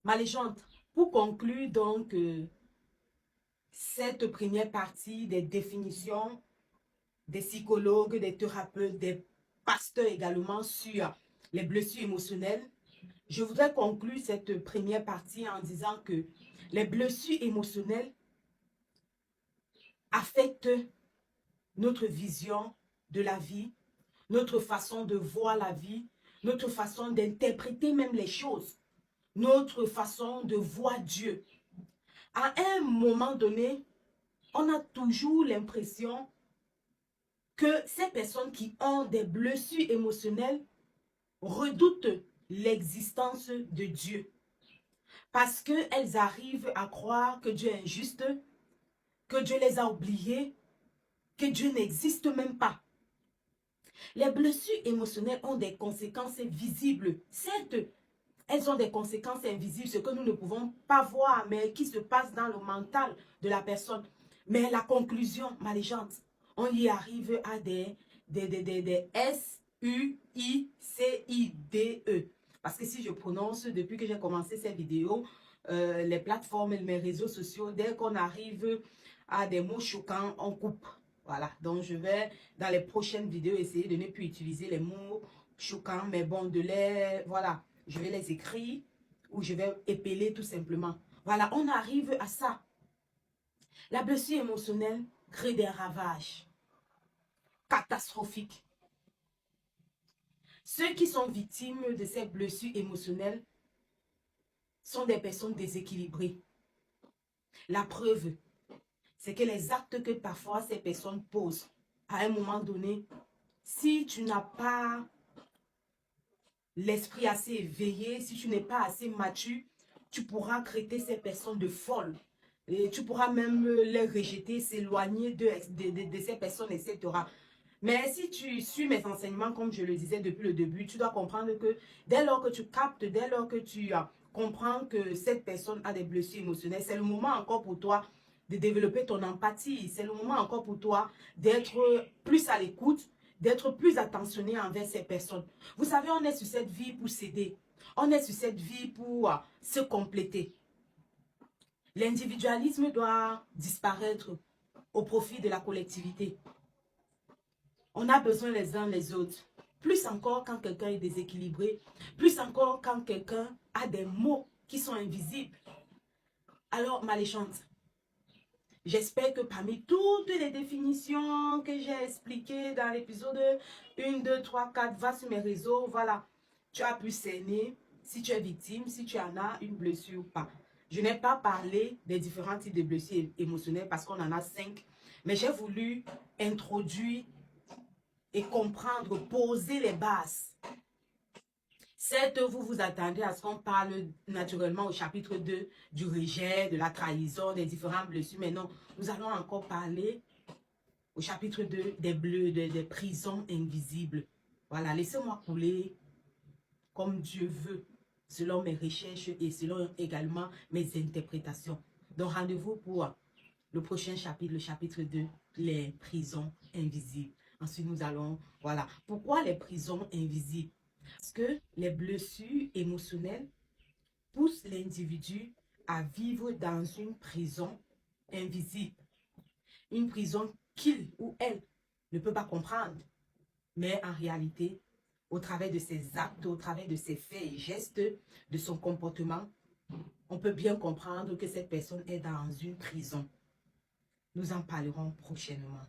Ma légende, pour conclure donc cette première partie des définitions des psychologues, des thérapeutes, des pasteurs également sur les blessures émotionnelles, je voudrais conclure cette première partie en disant que les blessures émotionnelles affectent notre vision de la vie, notre façon de voir la vie, notre façon d'interpréter même les choses, notre façon de voir Dieu. À un moment donné, on a toujours l'impression que ces personnes qui ont des blessures émotionnelles redoutent l'existence de Dieu. Parce qu'elles arrivent à croire que Dieu est injuste, que Dieu les a oubliés, que Dieu n'existe même pas. Les blessures émotionnelles ont des conséquences visibles. Certes, elles ont des conséquences invisibles, ce que nous ne pouvons pas voir, mais qui se passe dans le mental de la personne. Mais la conclusion, ma légende, on y arrive à des S-U-I-C-I-D-E. Parce que si je prononce, depuis que j'ai commencé cette vidéo, les plateformes et mes réseaux sociaux, dès qu'on arrive à des mots choquants, on coupe. Voilà, donc je vais dans les prochaines vidéos essayer de ne plus utiliser les mots choquants, mais bon, voilà, je vais les écrire ou je vais épeler tout simplement. Voilà, on arrive à ça. La blessure émotionnelle crée des ravages catastrophiques. Ceux qui sont victimes de ces blessures émotionnelles sont des personnes déséquilibrées. La preuve, c'est que les actes que parfois ces personnes posent, à un moment donné, si tu n'as pas l'esprit assez éveillé, si tu n'es pas assez mature, tu pourras traiter ces personnes de folles. Et tu pourras même les rejeter, s'éloigner de ces personnes, etc. Mais si tu suis mes enseignements, comme je le disais depuis le début, tu dois comprendre que dès lors que tu captes, dès lors que tu comprends que cette personne a des blessures émotionnelles, c'est le moment encore pour toi de développer ton empathie. C'est le moment encore pour toi d'être plus à l'écoute, d'être plus attentionné envers ces personnes. Vous savez, on est sur cette vie pour s'aider. On est sur cette vie pour se compléter. L'individualisme doit disparaître au profit de la collectivité. On a besoin les uns les autres. Plus encore quand quelqu'un est déséquilibré, plus encore quand quelqu'un a des mots qui sont invisibles. Alors, Maléchante, j'espère que parmi toutes les définitions que j'ai expliquées dans l'épisode 1, 2, 3, 4, va sur mes réseaux, voilà, tu as pu cerner si tu es victime, si tu en as une blessure ou pas. Je n'ai pas parlé des différents types de blessures émotionnelles parce qu'on en a 5, mais j'ai voulu introduire et comprendre, poser les bases. Certes, vous vous attendez à ce qu'on parle naturellement au chapitre 2 du rejet, de la trahison, des différentes blessures, mais non, nous allons encore parler au chapitre 2 des bleus, des prisons invisibles. Voilà, laissez-moi couler comme Dieu veut, selon mes recherches et selon également mes interprétations. Donc, rendez-vous pour le prochain chapitre, le chapitre 2, les prisons invisibles. Ensuite, nous allons, voilà. Pourquoi les prisons invisibles? Parce que les blessures émotionnelles poussent l'individu à vivre dans une prison invisible. Une prison qu'il ou elle ne peut pas comprendre. Mais en réalité, au travers de ses actes, au travers de ses faits et gestes, de son comportement, on peut bien comprendre que cette personne est dans une prison. Nous en parlerons prochainement.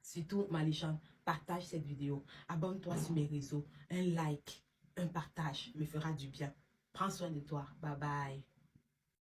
Surtout, Maléchant, partage cette vidéo. Abonne-toi sur mes réseaux. Un like, un partage me fera du bien. Prends soin de toi. Bye bye.